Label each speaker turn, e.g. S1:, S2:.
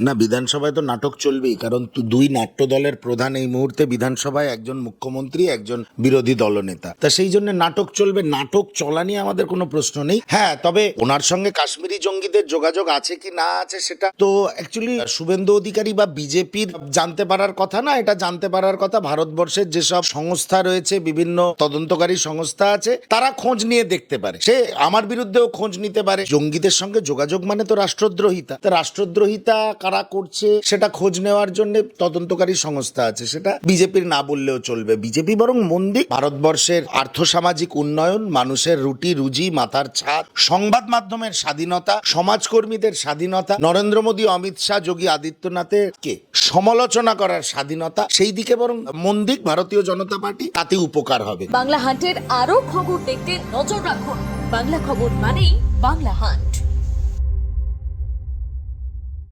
S1: না, বিধানসভায় তো নাটক চলবেই, কারণ দুই নাট্য দলের প্রধান এই মুহূর্তে বিধানসভায়, একজন মুখ্যমন্ত্রী, একজন বিরোধী দলনেতা। তা সেই জন্য নাটক চলবে, নাটক চলা নিয়ে আমাদের কোনো প্রশ্ন নেই। হ্যাঁ, তবে ওনার সঙ্গে কাশ্মীরি জঙ্গিদের যোগাযোগ আছে কি না আছে সেটা তো অ্যাকচুয়ালি শুভেন্দু অধিকারী বা বিজেপির জানতে পারার কথা না, এটা জানতে পারার কথা ভারতবর্ষের যেসব সংস্থা রয়েছে, বিভিন্ন তদন্তকারী সংস্থা আছে, তারা খোঁজ নিয়ে দেখতে পারে। সে আমার বিরুদ্ধেও খোঁজ নিতে পারে। জঙ্গিদের সঙ্গে যোগাযোগ মানে তো রাষ্ট্রদ্রোহিতা। তা রাষ্ট্রদ্রোহিতা কারা করছে সেটা খোঁজ নেওয়ার জন্য তদন্তকারী সংস্থা আছে, সেটা বিজেপির না বললেও চলবে। বিজেপি বরং মন দিক ভারতবর্ষের আর্থসামাজিক উন্নয়ন, মানুষের রুটি রুজি, মাথার ছাদ, সংবাদ মাধ্যমের স্বাধীনতা, সমাজকর্মীদের স্বাধীনতা, নরেন্দ্র মোদী, অমিত শাহ, যোগী আদিত্যনাথের কে সমালোচনা করার স্বাধীনতা, সেই দিকে বরং মন দিক ভারতীয় জনতা পার্টি, তাতে উপকার হবে।
S2: বাংলা হান্টের আরো খবর দেখতে নজর রাখুন। বাংলা খবর মানেই বাংলা হান্ট।